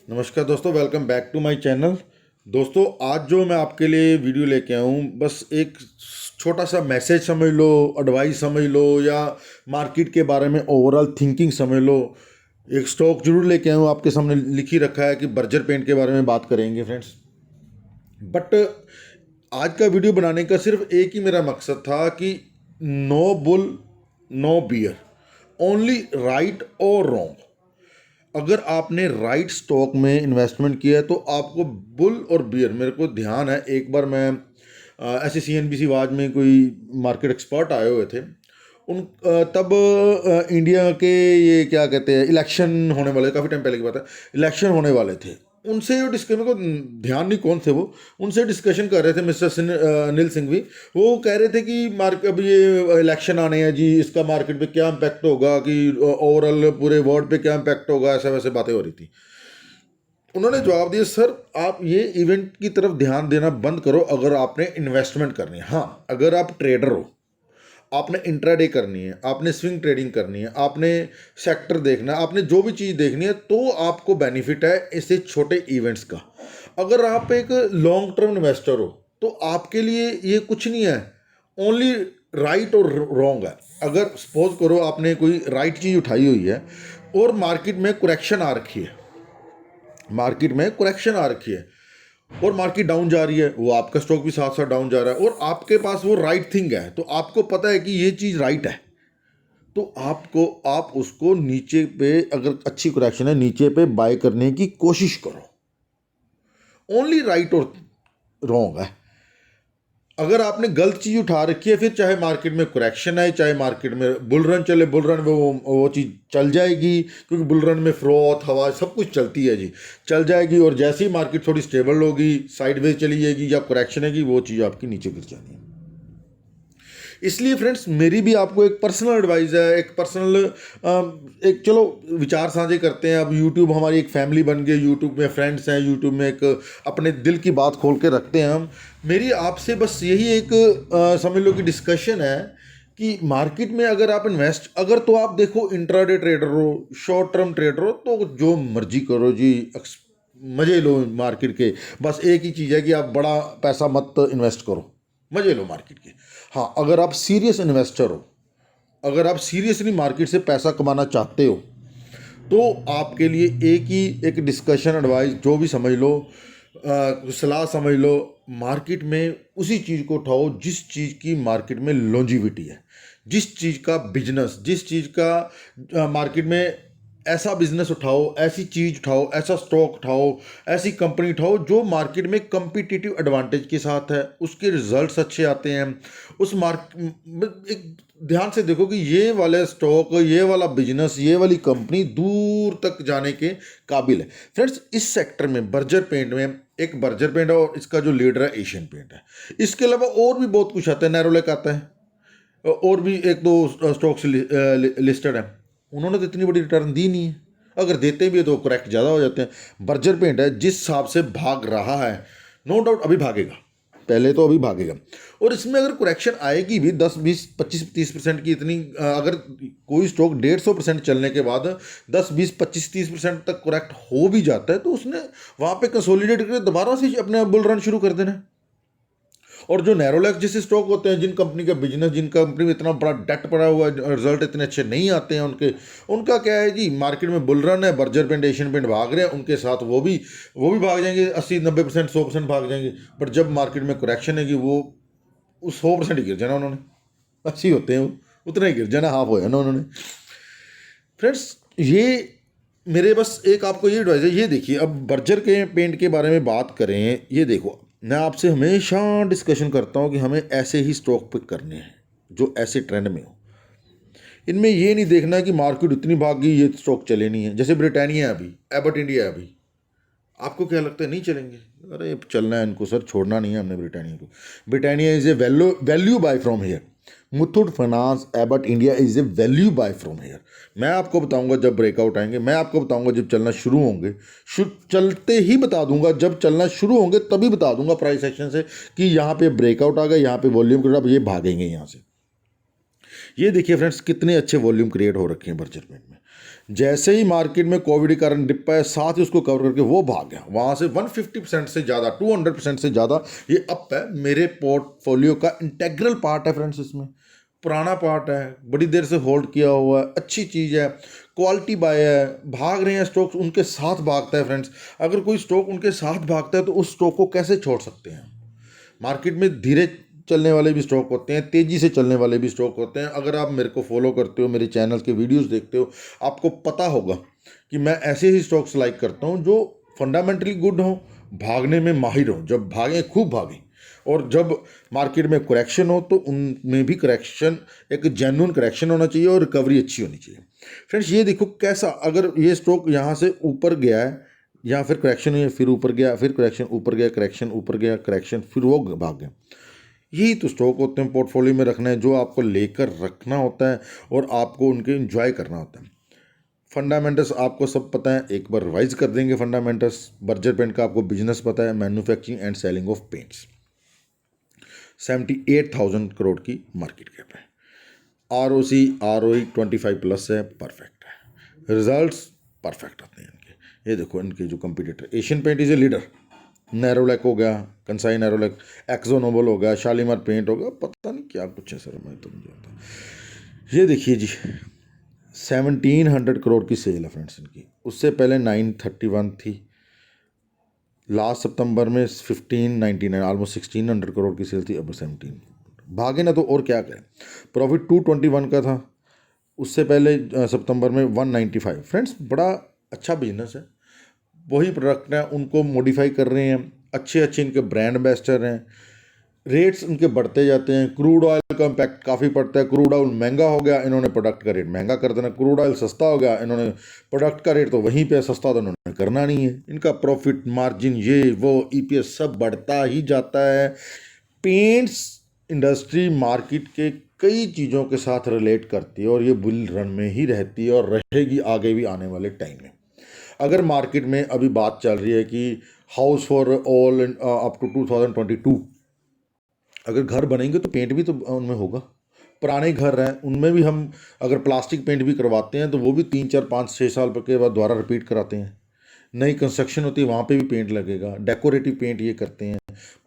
नमस्कार दोस्तों, welcome back to my channel. दोस्तों, आज जो मैं आपके लिए वीडियो लेके आया हूँ, बस एक छोटा सा मैसेज समझ लो, एडवाइस समझ लो, या मार्केट के बारे में ओवरऑल थिंकिंग समझ लो। एक स्टॉक जरूर लेके आया हूँ, आपके सामने लिख ही रखा है कि बर्जर पेंट के बारे में बात करेंगे फ्रेंड्स। बट आज का वीडियो बनाने का सिर्फ एक ही मेरा मकसद था कि no bull no bear, only right और रॉन्ग। अगर आपने राइट स्टॉक में इन्वेस्टमेंट किया है तो आपको बुल और बियर, मेरे को ध्यान है एक बार मैं ऐसे CNBC आवाज में कोई मार्केट एक्सपर्ट आए हुए थे तब इंडिया के ये क्या कहते हैं, इलेक्शन होने वाले, काफ़ी टाइम पहले की बात है, इलेक्शन होने वाले थे। उनसे जो डिस्कस, मेरे को ध्यान नहीं कौन थे वो, उनसे डिस्कशन कर रहे थे मिस्टर अनिल सिंह भी। वो कह रहे थे कि अब ये इलेक्शन आने हैं जी, इसका मार्केट पे क्या इम्पैक्ट होगा, कि ओवरऑल पूरे वर्ल्ड पे क्या इम्पैक्ट होगा, ऐसा वैसे बातें हो रही थी। उन्होंने जवाब दिया, सर आप ये इवेंट की तरफ ध्यान देना बंद करो अगर आपने इन्वेस्टमेंट करनी है। हाँ, अगर आप ट्रेडर हो, आपने इंट्राडे करनी है, आपने स्विंग ट्रेडिंग करनी है, आपने सेक्टर देखना है, आपने जो भी चीज़ देखनी है, तो आपको बेनिफिट है इससे छोटे इवेंट्स का। अगर आप एक लॉन्ग टर्म इन्वेस्टर हो तो आपके लिए ये कुछ नहीं है, ओनली राइट और रॉन्ग है। अगर सपोज करो आपने कोई राइट चीज़ उठाई हुई है और मार्केट में करेक्शन आ रखी है, मार्केट में करेक्शन आ रखी है और मार्केट डाउन जा रही है, वो आपका स्टॉक भी साथ साथ डाउन जा रहा है, और आपके पास वो राइट थिंग है, तो आपको पता है कि ये चीज़ राइट है, तो आप उसको नीचे पे, अगर अच्छी करेक्शन है, नीचे पे बाय करने की कोशिश करो। ओनली राइट और रॉन्ग है। अगर आपने गलत चीज़ उठा रखी है, फिर चाहे मार्केट में करेक्शन है, चाहे मार्केट में बुल रन चले, बुल रन में वो चीज़ चल जाएगी, क्योंकि बुल रन में फ्रोथ, हवा, सब कुछ चलती है जी, चल जाएगी। और जैसे ही मार्केट थोड़ी स्टेबल होगी, साइडवेज चली जाएगी या करेक्शन है, वो चीज़ आपकी नीचे गिर जानी है। इसलिए फ्रेंड्स, मेरी भी आपको एक पर्सनल एडवाइस है, एक पर्सनल एक, चलो विचार साझे करते हैं। अब यूट्यूब हमारी एक फैमिली बन गई, यूट्यूब में फ्रेंड्स हैं, यूट्यूब में एक अपने दिल की बात खोल के रखते हैं हम। मेरी आपसे बस यही एक समझ लो कि डिस्कशन है कि मार्केट में अगर आप अगर तो आप देखो, इंट्राडे ट्रेडर हो, शॉर्ट टर्म ट्रेडर हो, तो जो मर्जी करो जी, मज़े लो मार्केट के। बस एक ही चीज़ है कि आप बड़ा पैसा मत इन्वेस्ट करो, मज़े लो मार्केट के। हाँ, अगर आप सीरियस इन्वेस्टर हो, अगर आप सीरियसली मार्केट से पैसा कमाना चाहते हो, तो आपके लिए एक ही एक डिस्कशन, एडवाइस, जो भी समझ लो, सलाह समझ लो, मार्केट में उसी चीज़ को उठाओ जिस चीज़ की मार्केट में लॉन्जिविटी है, जिस चीज़ का बिजनेस, जिस चीज़ का मार्केट में ऐसा बिजनेस उठाओ, ऐसी चीज़ उठाओ, ऐसा स्टॉक उठाओ, ऐसी कंपनी उठाओ जो मार्केट में कंपिटिटिव एडवांटेज के साथ है, उसके रिजल्ट्स अच्छे आते हैं। उस एक ध्यान से देखो कि ये वाला स्टॉक, ये वाला बिजनेस, ये वाली कंपनी दूर तक जाने के काबिल है। फ्रेंड्स, इस सेक्टर में बर्जर पेंट में, एक बर्जर पेंट है और इसका जो लीडर है एशियन पेंट है। इसके अलावा और भी बहुत कुछ आता है, नैरोलैक आता है, और भी एक दो स्टॉक्स लिस्टेड है। उन्होंने तो इतनी बड़ी रिटर्न दी नहीं है, अगर देते भी है तो करेक्ट ज़्यादा हो जाते हैं। बर्जर पेंट है जिस हिसाब से भाग रहा है, नो डाउट अभी भागेगा, पहले तो अभी भागेगा। और इसमें अगर करेक्शन आएगी भी 10 20 25 30% की, इतनी अगर कोई स्टॉक 150% चलने के बाद 10 20 25 30% तक करेक्ट हो भी जाता है, तो उसने वहाँ पे कंसोलिडेट करके दोबारा से अपने बुल रन शुरू कर देना है। और जो नैरोलैक जैसे स्टॉक होते हैं, जिन कंपनी का बिजनेस, जिन कंपनी में इतना बड़ा डेट पड़ा हुआ है, रिजल्ट इतने अच्छे नहीं आते हैं उनके, उनका क्या है जी, मार्केट में बुल रन है, बर्जर पेंट, एशियन पेंट भाग रहे हैं, उनके साथ वो भी भाग जाएंगे, 80 90% 100% भाग जाएंगे। पर जब मार्केट में करेक्शन है कि वो उस 100% ही गिर जाना उन्होंने, अच्छी होते हैं वो, उतना ही गिर जाना, हाफ हो जाना उन्होंने। फ्रेंड्स, ये मेरे बस एक आपको ये एडवाइस है। ये देखिए, अब बर्जर के पेंट के बारे में बात करें, ये देखो, मैं आपसे हमेशा डिस्कशन करता हूँ कि हमें ऐसे ही स्टॉक पिक करने हैं जो ऐसे ट्रेंड में हो। इनमें ये नहीं देखना है कि मार्केट इतनी भाग गई, ये स्टॉक चले नहीं है। जैसे ब्रिटानिया है अभी, एबट इंडिया है अभी, आपको क्या लगता है नहीं चलेंगे? अरे चलना है इनको सर, छोड़ना नहीं है हमने ब्रिटानिया को। Britannia is a value bye from here. Muthoot finance, Abbott India is a value bye from here. मैं आपको बताऊंगा जब ब्रेकआउट आएंगे, मैं आपको बताऊंगा जब चलना शुरू होंगे, चलते ही बता दूंगा, जब चलना शुरू होंगे तभी बता दूंगा प्राइस एक्शन से कि यहाँ पे ब्रेकआउट आ गया, यहाँ पे वॉल्यूम क्रिएट, अब ये भागेंगे यहाँ से। ये देखिए फ्रेंड्स, कितने अच्छे वॉल्यूम क्रिएट हो रखे हैं बर्जर पेंट में। जैसे ही मार्केट में कोविड के कारण डिप आया, साथ ही उसको कवर करके वो भाग गया वहाँ से। 150% से ज़्यादा, 200% से ज़्यादा ये अप है। मेरे पोर्टफोलियो का इंटेग्रल पार्ट है फ्रेंड्स, इसमें पुराना पार्ट है, बड़ी देर से होल्ड किया हुआ है, अच्छी चीज़ है, क्वालिटी बाय है। भाग रहे हैं स्टॉक्स, उनके साथ भागता है फ्रेंड्स। अगर कोई स्टॉक उनके साथ भागता है तो उस स्टॉक को कैसे छोड़ सकते हैं। मार्केट में धीरे चलने वाले भी स्टॉक होते हैं, तेज़ी से चलने वाले भी स्टॉक होते हैं। अगर आप मेरे को फॉलो करते हो, मेरे चैनल के वीडियोस देखते हो, आपको पता होगा कि मैं ऐसे ही स्टॉक्स लाइक करता हूं जो फंडामेंटली गुड हों, भागने में माहिर हों। जब भागें खूब भागें, और जब मार्केट में करेक्शन हो तो उनमें भी करेक्शन एक जेन्युइन करेक्शन होना चाहिए और रिकवरी अच्छी होनी चाहिए। फ्रेंड्स ये देखो कैसा, अगर ये स्टॉक यहाँ से ऊपर गया है या फिर करेक्शन हुई, फिर ऊपर गया, फिर करेक्शन, ऊपर गया, करेक्शन, ऊपर गया, करेक्शन, फिर वो भाग गया। यही तो स्टॉक होते हैं पोर्टफोलियो में रखना है, जो आपको लेकर रखना होता है और आपको उनके एंजॉय करना होता है। फंडामेंटल्स आपको सब पता है, एक बार रिवाइज कर देंगे फंडामेंटल्स। बर्जर पेंट का आपको बिजनेस पता है, manufacturing and selling of paints. 78,000 crore की मार्केट कैप है। ROE 25+ है, परफेक्ट है। रिजल्ट्स परफेक्ट आते हैं इनके। ये देखो इनके जो competitor, Asian paint is a leader, Nerolac हो गया, कंसाई नैरोलैक, एक्सो नोबल हो गया, शालीमार पेंट हो गया, पता नहीं क्या कुछ है सर, मैं तो नहीं जानता। ये देखिए जी, 1700 करोड़ की सेल है फ्रेंड्स इनकी। उससे पहले 931 थी। लास्ट सितंबर में 1599, ऑलमोस्ट 1600 करोड़ की सेल थी। अब 17 भागे ना तो और क्या करें। प्रॉफिट 221 का था, उससे पहले सितंबर में 195। फ्रेंड्स बड़ा अच्छा बिजनेस है। वही प्रोडक्ट हैं, उनको मॉडिफाई कर रहे हैं, अच्छे अच्छे इनके ब्रांड एम्बेसडर हैं। रेट्स उनके बढ़ते जाते हैं। क्रूड ऑयल का इम्पैक्ट काफ़ी पड़ता है। क्रूड ऑयल महंगा हो गया, इन्होंने प्रोडक्ट का रेट महंगा कर देना। क्रूड ऑयल सस्ता हो गया, इन्होंने प्रोडक्ट का रेट तो वहीं पे सस्ता तो इन्होंने करना नहीं है। इनका प्रॉफिट मार्जिन ये वो EPS सब बढ़ता ही जाता है। पेंट्स इंडस्ट्री मार्केट के कई चीज़ों के साथ रिलेट करती है और ये बुल रन में ही रहती है और रहेगी आगे भी आने वाले टाइम में। अगर मार्केट में अभी बात चल रही है कि house for all up to 2022, अगर घर बनेंगे तो पेंट भी तो उनमें होगा। पुराने घर हैं उनमें भी हम अगर प्लास्टिक पेंट भी करवाते हैं तो वो भी 3 4 5 6 साल के बाद दोबारा रिपीट कराते हैं। नई कंस्ट्रक्शन होती है वहाँ पे भी पेंट लगेगा, डेकोरेटिव पेंट ये करते हैं।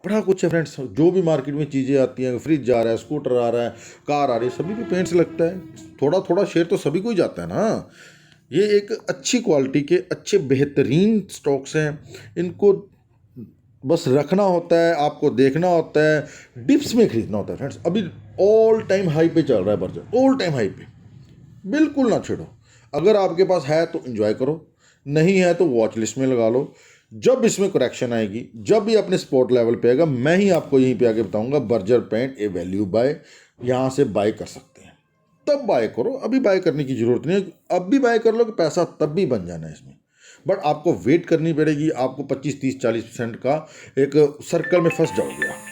बड़ा कुछ है फ्रेंड्स, जो भी मार्केट में चीज़ें आती हैं, फ्रिज आ रहा है, स्कूटर आ रहा है, कार आ रही है, सभी पे पेंट्स लगता है। थोड़ा थोड़ा शेयर तो सभी को ही जाता है ना। ये एक अच्छी क्वालिटी के अच्छे बेहतरीन स्टॉक्स हैं, इनको बस रखना होता है, आपको देखना होता है, डिप्स में खरीदना होता है फ्रेंड्स। अभी ऑल टाइम हाई पे चल रहा है बर्जर, ऑल टाइम हाई पे, बिल्कुल ना छेड़ो। अगर आपके पास है तो एंजॉय करो, नहीं है तो वॉच लिस्ट में लगा लो। जब इसमें करेक्शन आएगी, जब भी अपने स्पॉट लेवल पे आएगा, मैं ही आपको यहीं पे आके बताऊंगा Berger paint a value buy, यहाँ से बाय कर सकते हैं, तब बाय करो। अभी बाय करने की जरूरत नहीं है, अब भी बाय कर लो कि पैसा तब भी बन जाना है इसमें। बट आपको वेट करनी पड़ेगी, आपको 25 30 40% का एक सर्कल में फंस जाओगे आप।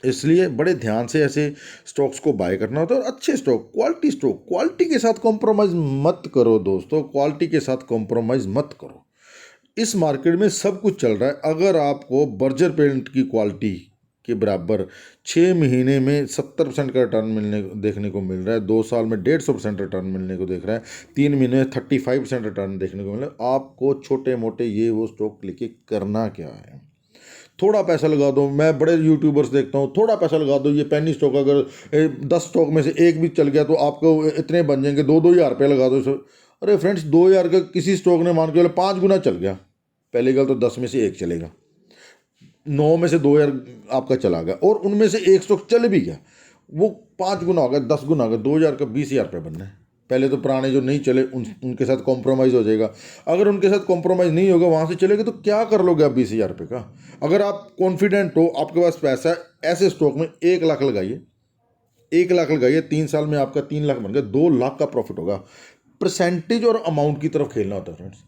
इसलिए बड़े ध्यान से ऐसे स्टॉक्स को बाय करना होता है। और अच्छे स्टॉक, क्वालिटी स्टॉक, क्वालिटी के साथ कॉम्प्रोमाइज़ मत करो दोस्तों, क्वालिटी के साथ कॉम्प्रोमाइज़ मत करो। इस मार्केट में सब कुछ चल रहा है। अगर आपको बर्जर पेंट की क्वालिटी के बराबर 6 महीने में 70% का रिटर्न देखने को मिल रहा है, 2 साल में 150% रिटर्न मिलने को देख रहा है, 3 महीने में 35% रिटर्न देखने को मिल रहा है, आपको छोटे मोटे ये वो स्टॉक लेके करना क्या है। थोड़ा पैसा लगा दो। मैं बड़े यूट्यूबर्स देखता हूँ, थोड़ा पैसा लगा दो, ये पेनी स्टॉक अगर 10 स्टॉक में से एक भी चल गया तो आपको इतने बन जाएंगे, 2-2 हज़ार रुपये लगा दो। अरे फ्रेंड्स, 2 हज़ार का किसी स्टॉक ने मान के 5 गुना चल गया, पहली गल तो 10 में से एक चलेगा, 9 में से 2 हज़ार आपका चला गया, और उनमें से एक स्टॉक चल भी गया, वो 5 गुना हो गया, 10 गुना हो गया, 2 हज़ार का 20 हज़ार रुपये बनना है। पहले तो पुराने जो नहीं चले उनके साथ कॉम्प्रोमाइज़ हो जाएगा। अगर उनके साथ कॉम्प्रोमाइज़ नहीं होगा, वहाँ से चलेगा तो क्या कर लोगे आप 20 हज़ार रुपये का। अगर आप कॉन्फिडेंट हो, आपके पास पैसा है, ऐसे स्टॉक में 1 लाख लगाइए, 1 लाख लगाइए, 3 साल में आपका 3 लाख बन गया, 2 लाख का प्रॉफिट होगा। परसेंटेज और अमाउंट की तरफ खेलना होता है फ्रेंड्स।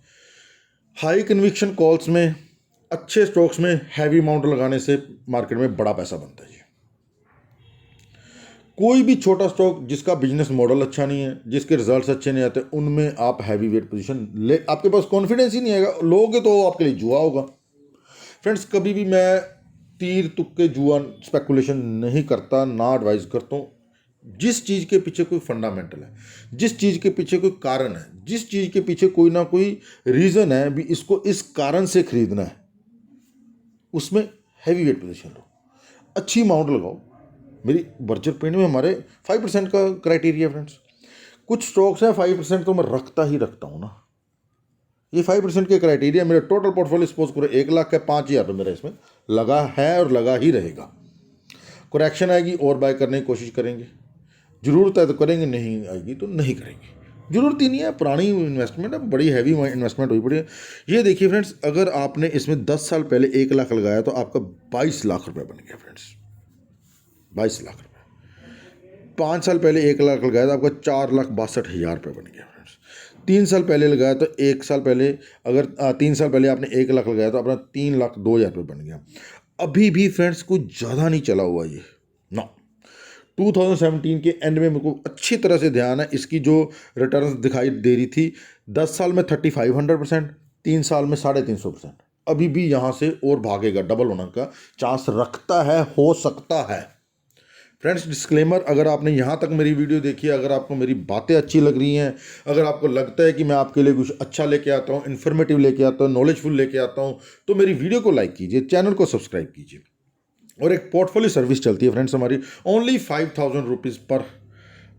हाई कन्विक्शन कॉल्स में, अच्छे स्टॉक्स में हैवी अमाउंट लगाने से मार्केट में बड़ा पैसा बनता है जी। कोई भी छोटा स्टॉक जिसका बिजनेस मॉडल अच्छा नहीं है, जिसके रिजल्ट्स अच्छे नहीं आते, उनमें आप हैवी वेट पोजीशन ले, आपके पास कॉन्फिडेंस ही नहीं आएगा, लोगे तो आपके लिए जुआ होगा। फ्रेंड्स, कभी भी मैं तीर तुक्के जुआ स्पेकुलेशन नहीं करता, ना एडवाइस करता हूँ। जिस चीज़ के पीछे कोई फंडामेंटल है, जिस चीज़ के पीछे कोई कारण है, जिस चीज़ के पीछे कोई ना कोई रीज़न है भी इसको इस कारण से खरीदना है, उसमें हैवी वेट पोजीशन लो, अच्छी अमाउंट लगाओ। मेरी बर्जर पेंट में हमारे 5% का क्राइटेरिया फ्रेंड्स। कुछ स्टॉक्स हैं 5% तो मैं रखता ही रखता हूँ ना। ये 5% के क्राइटेरिया मेरे टोटल पोर्टफोलियो सपोज करो 1 लाख का 5,000 रुपये मेरा इसमें लगा है और लगा ही रहेगा। करेक्शन आएगी और बाय करने की कोशिश करेंगे, ज़रूरत है तो करेंगे, नहीं आएगी तो नहीं करेंगे। ज़रूरत ही नहीं है, पुरानी इन्वेस्टमेंट है, बड़ी हैवी इन्वेस्टमेंट हुई पड़ी है। ये देखिए फ्रेंड्स, अगर आपने इसमें 10 साल पहले 1 लाख लगाया तो आपका 22 लाख रुपये बन गया फ्रेंड्स, 22 लाख रुपये। 5 साल पहले 1 लाख लगाया तो आपका 4,62,000 रुपये बन गया फ्रेंड्स। 3 साल पहले लगाया तो 1 साल पहले, अगर 3 साल पहले आपने 1 लाख लगाया तो अपना 3,02,000 रुपये बन गया। अभी भी फ्रेंड्स कुछ ज़्यादा नहीं चला हुआ ये ना। 2017 के एंड में मेरे को अच्छी तरह से ध्यान है, इसकी जो रिटर्न दिखाई दे रही थी 10 साल में 3500%, 3 साल में 350%। अभी भी यहाँ से और भागेगा, डबल होने का चांस रखता है, हो सकता है। फ्रेंड्स डिस्क्लेमर, अगर आपने यहाँ तक मेरी वीडियो देखी है, अगर आपको मेरी बातें अच्छी लग रही हैं, अगर आपको लगता है कि मैं आपके लिए कुछ अच्छा लेके आता हूँ, इन्फॉर्मेटिव लेके आता हूँ, नॉलेजफुल लेके आता हूँ, तो मेरी वीडियो को लाइक कीजिए, चैनल को सब्सक्राइब कीजिए। और एक पोर्टफोलियो सर्विस चलती है फ्रेंड्स हमारी, ओनली 5,000 रुपीज़ पर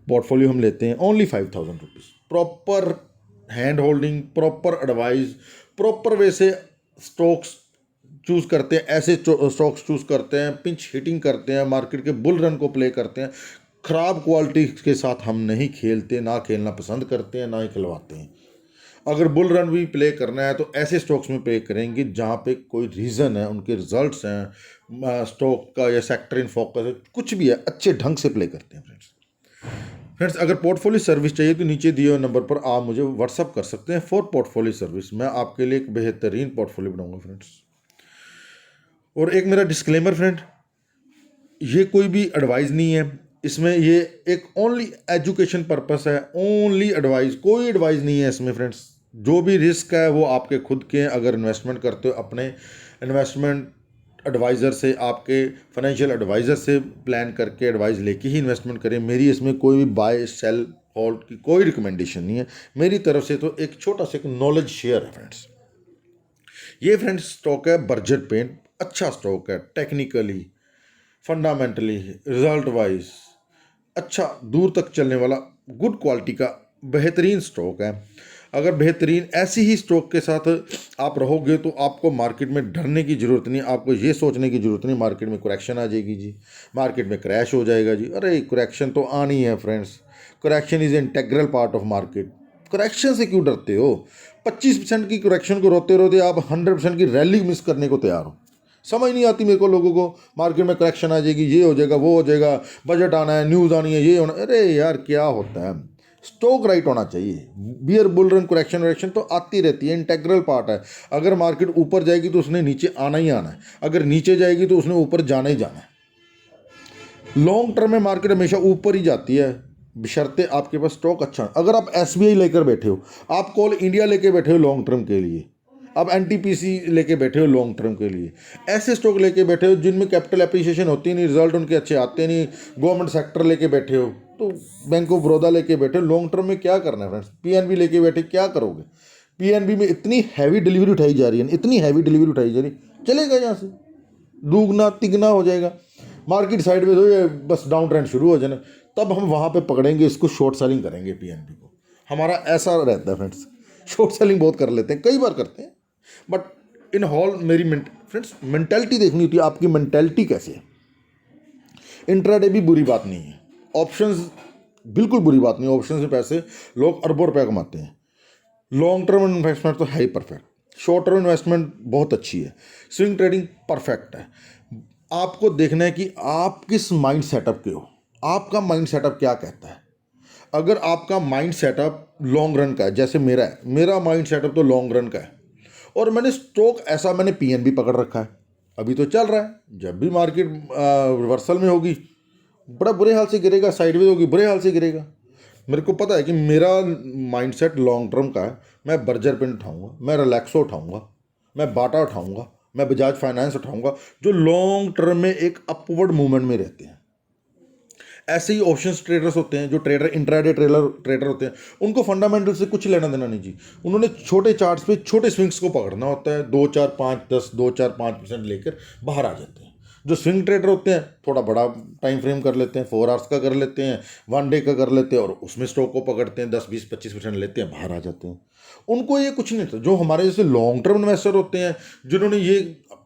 पोर्टफोलियो हम लेते हैं, only 5,000 rupees. Proper hand holding, proper advice, proper way से स्टॉक्स चूज़ करते हैं, ऐसे स्टॉक्स चूज़ करते हैं, पिंच हिटिंग करते हैं, मार्केट के बुल रन को प्ले करते हैं। ख़राब क्वालिटी के साथ हम नहीं खेलते, ना खेलना पसंद करते हैं, ना ही खिलवाते हैं। अगर बुल रन भी प्ले करना है तो ऐसे स्टॉक्स में प्ले करेंगे जहाँ पे कोई रीज़न है, उनके रिजल्ट्स हैं, स्टॉक का या सेक्टर इन फोकस है, कुछ भी है, अच्छे ढंग से प्ले करते हैं फ्रेंड्स। अगर पोर्टफोलियो सर्विस चाहिए तो नीचे दिए हुए नंबर पर आप मुझे व्हाट्सअप कर सकते हैं फॉर पोर्टफोलियो सर्विस। मैं आपके लिए एक बेहतरीन पोर्टफोलियो बनाऊंगा फ्रेंड्स। और एक मेरा डिस्क्लेमर फ्रेंड, ये कोई भी एडवाइस नहीं है, इसमें ये एक ओनली एजुकेशन पर्पस है, ओनली एडवाइस, कोई एडवाइस नहीं है इसमें फ्रेंड्स। जो भी रिस्क है वो आपके खुद के हैं। अगर इन्वेस्टमेंट करते हो अपने इन्वेस्टमेंट एडवाइज़र से, आपके फाइनेंशियल एडवाइज़र से प्लान करके एडवाइस लेके ही इन्वेस्टमेंट करें। मेरी इसमें कोई भी बाय सेल होल्ड की कोई रिकमेंडेशन नहीं है मेरी तरफ से। तो एक छोटा सा एक नॉलेज शेयर है फ्रेंड्स। ये फ्रेंड्स स्टॉक है बर्जर पेंट, अच्छा स्टॉक है, टेक्निकली, फंडामेंटली, रिजल्ट वाइज अच्छा, दूर तक चलने वाला, गुड क्वालिटी का बेहतरीन स्टॉक है। अगर बेहतरीन ऐसी ही स्टॉक के साथ आप रहोगे तो आपको मार्केट में डरने की ज़रूरत नहीं, आपको ये सोचने की ज़रूरत नहीं मार्केट में करेक्शन आ जाएगी जी, मार्केट में क्रैश हो जाएगा जी। अरे करेक्शन तो आनी है friends, correction is integral part of market. Correction से क्यों डरते हो? 25% की करेक्शन को रोते रोते आप 100% की रैली मिस करने को तैयार हो। समझ नहीं आती मेरे को लोगों को, मार्केट में करेक्शन आ जाएगी, ये हो जाएगा, वो हो जाएगा, बजट आना है, न्यूज़ आनी है, ये होना। अरे यार क्या होता है, स्टॉक राइट होना चाहिए। बियर बुल रन करेक्शन वरेक्शन तो आती रहती है, इंटेग्रल पार्ट है। अगर मार्केट ऊपर जाएगी तो उसने नीचे आना ही आना है, अगर नीचे जाएगी तो उसने ऊपर जाना ही जाना है। लॉन्ग टर्म में मार्केट हमेशा ऊपर ही जाती है, बशर्ते आपके पास स्टॉक अच्छा। अगर आप SBI लेकर बैठे हो, आप कोल इंडिया लेके बैठे हो लॉन्ग टर्म के लिए, आप NTPC लेके बैठे हो लॉन्ग टर्म के लिए, ऐसे स्टॉक लेके बैठे हो जिनमें कैपिटल एप्रिसिएशन होती नहीं, रिजल्ट उनके अच्छे आते नहीं, गवर्नमेंट सेक्टर लेके बैठे हो, तो बैंक ऑफ बड़ौदा लेके बैठे हो। लॉन्ग टर्म में क्या करना है फ्रेंड्स? PNB लेके बैठे क्या करोगे? PNB में इतनी हैवी डिलीवरी उठाई जा रही है, इतनी हैवी डिलीवरी उठाई जा रही, चलेगा यहाँ से दुगना तिगना हो जाएगा। मार्केट साइड में हो, बस डाउन ट्रेंड शुरू हो जाना, तब हम वहाँ पे पकड़ेंगे इसको, शॉर्ट सेलिंग करेंगे PNB को। हमारा ऐसा रहता है फ्रेंड्स, शॉर्ट सेलिंग बहुत कर लेते हैं, कई बार करते हैं, बट इन हॉल मेरी फ्रेंड्स मेंटालिटी देखनी होती है, आपकी मेंटालिटी कैसे है। इंट्राडे भी बुरी बात नहीं है, ऑप्शंस बिल्कुल बुरी बात नहीं है, ऑप्शन से पैसे लोग अरबों रुपये कमाते हैं। लॉन्ग टर्म इन्वेस्टमेंट तो है ही परफेक्ट, शॉर्ट टर्म इन्वेस्टमेंट बहुत अच्छी है, स्विंग ट्रेडिंग परफेक्ट है। आपको देखना है कि आप किस माइंड सेटअप के हो, आपका माइंड सेटअप क्या कहता है। अगर आपका माइंड सेटअप लॉन्ग रन का है, जैसे मेरा है, मेरा माइंड सेटअप तो लॉन्ग रन का है, और मैंने स्टॉक ऐसा, मैंने PNB पकड़ रखा है, अभी तो चल रहा है, जब भी मार्केट रिवर्सल में होगी बड़ा बुरे हाल से गिरेगा, साइडवेज होगी बुरे हाल से गिरेगा। मेरे को पता है कि मेरा माइंडसेट लॉन्ग टर्म का है, मैं बर्जर पेन उठाऊंगा, मैं रिलैक्सो उठाऊंगा, मैं बाटा उठाऊंगा, मैं बजाज फाइनेंस उठाऊंगा, जो लॉन्ग टर्म में एक अपवर्ड मूवमेंट में रहते हैं। ऐसे ही ऑप्शंस ट्रेडर्स होते हैं, जो ट्रेडर इंट्राडे ट्रेडर होते हैं, उनको फंडामेंटल से कुछ लेना देना नहीं जी। उन्होंने छोटे चार्ट्स पे छोटे स्विंग्स को पकड़ना होता है, 2 4 5 10 2 4 5% लेकर बाहर आ जाते हैं। जो स्विंग ट्रेडर होते हैं थोड़ा बड़ा टाइम फ्रेम कर लेते हैं, 4 आवर्स का कर लेते हैं, 1 डे का कर लेते हैं, और उसमें स्टॉक को पकड़ते हैं, 10 20 25% लेते हैं, बाहर आ जाते हैं। उनको ये कुछ नहीं था। जो हमारे जैसे लॉन्ग टर्म इन्वेस्टर होते हैं, जिन्होंने ये,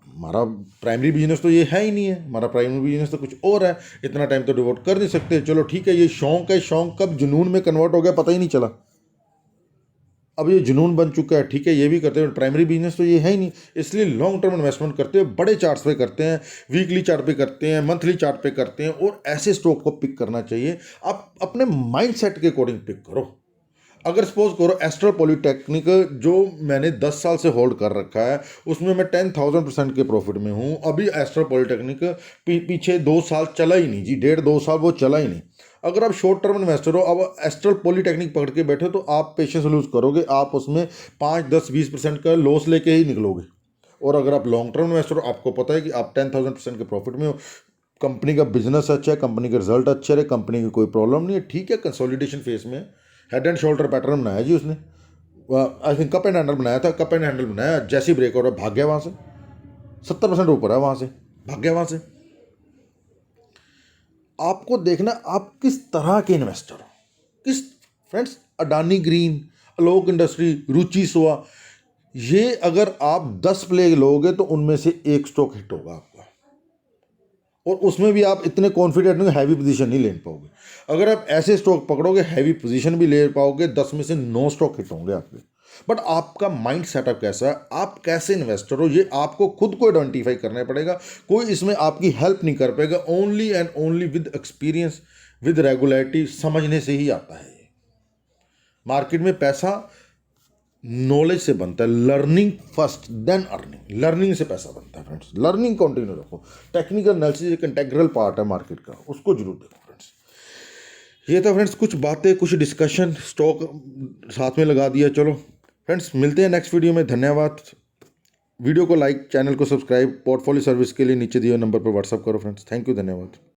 हमारा प्राइमरी बिजनेस तो ये है ही नहीं है, हमारा प्राइमरी बिजनेस तो कुछ और है, इतना टाइम तो डिवोट कर नहीं सकते। चलो ठीक है, ये शौक है, शौक कब जुनून में कन्वर्ट हो गया पता ही नहीं चला। अब ये जुनून बन चुका है, ठीक है, ये भी करते हैं, प्राइमरी बिजनेस तो ये है ही नहीं। इसलिए लॉन्ग टर्म इन्वेस्टमेंट करते हैं, बड़े चार्ट्स पे करते हैं, वीकली चार्ट पे करते हैं, मंथली चार्ट पे करते हैं, और ऐसे स्टॉक को पिक करना चाहिए। आप अपने माइंड सेट के अकॉर्डिंग पिक करो। अगर सपोज करो एस्ट्रल पॉलीटेक्निक जो मैंने 10 साल से होल्ड कर रखा है, उसमें मैं 10,000% के प्रॉफिट में हूँ। अभी एस्ट्रल पॉलीटेक्निक पीछे 2 साल चला ही नहीं जी, 1.5 2 साल वो चला ही नहीं। अगर आप शॉर्ट टर्म इन्वेस्टर हो, अब एस्ट्रल पॉलीटेक्निक पकड़ के बैठे, तो आप पेशेंस लूज करोगे, आप उसमें 5 10 20% का लॉस लेके ही निकलोगे। और अगर आप लॉन्ग टर्म इन्वेस्टर हो, आपको पता है कि आप 10,000% के प्रॉफिट में हो, कंपनी का बिजनेस अच्छा है, कंपनी के रिजल्ट अच्छे रहे, कंपनी की कोई प्रॉब्लम नहीं है, ठीक है, कंसोलिडेशन फेस में हेड एंड शोल्डर पैटर्न बनाया जी उसने, I think cup and handle बनाया था, कप एंड हैंडल बनाया, जैसी ब्रेकआउट है भाग गया वहाँ से, 70% ऊपर है वहाँ से, भाग गया वहाँ से। आपको देखना आप किस तरह के इन्वेस्टर हो, किस, फ्रेंड्स, अडानी ग्रीन, आलोक इंडस्ट्री, रुचि सोआ, ये अगर आप 10 प्ले लोगे तो उनमें से एक स्टॉक हिट होगा आपका, और उसमें भी आप इतने कॉन्फिडेंट नहीं, हैवी पोजीशन नहीं ले पाओगे। अगर आप ऐसे स्टॉक पकड़ोगे हैवी पोजीशन भी ले पाओगे, 10 में से 9 स्टॉक हिट होंगे आपके। बट आपका माइंड सेटअप कैसा है, आप कैसे इन्वेस्टर हो, ये आपको खुद को आइडेंटिफाई करना पड़ेगा। कोई इसमें आपकी हेल्प नहीं कर पाएगा। Only and only with experience, with regularity, समझने से ही आता है ये। मार्केट में पैसा नॉलेज से बनता है, learning first then earning, learning से पैसा बनता है फ्रेंड्स। लर्निंग कंटिन्यू रखो, टेक्निकल एनालिसिस एक इंटेग्रल पार्ट है मार्केट का, उसको जरूर देखो फ्रेंड्स। ये था फ्रेंड्स कुछ बातें, कुछ डिस्कशन, स्टॉक साथ में लगा दिया। चलो फ्रेंड्स, मिलते हैं नेक्स्ट वीडियो में। धन्यवाद। वीडियो को लाइक, चैनल को सब्सक्राइब, पोर्टफोलियो सर्विस के लिए नीचे दिए नंबर पर व्हाट्सअप करो फ्रेंड्स। थैंक यू, धन्यवाद।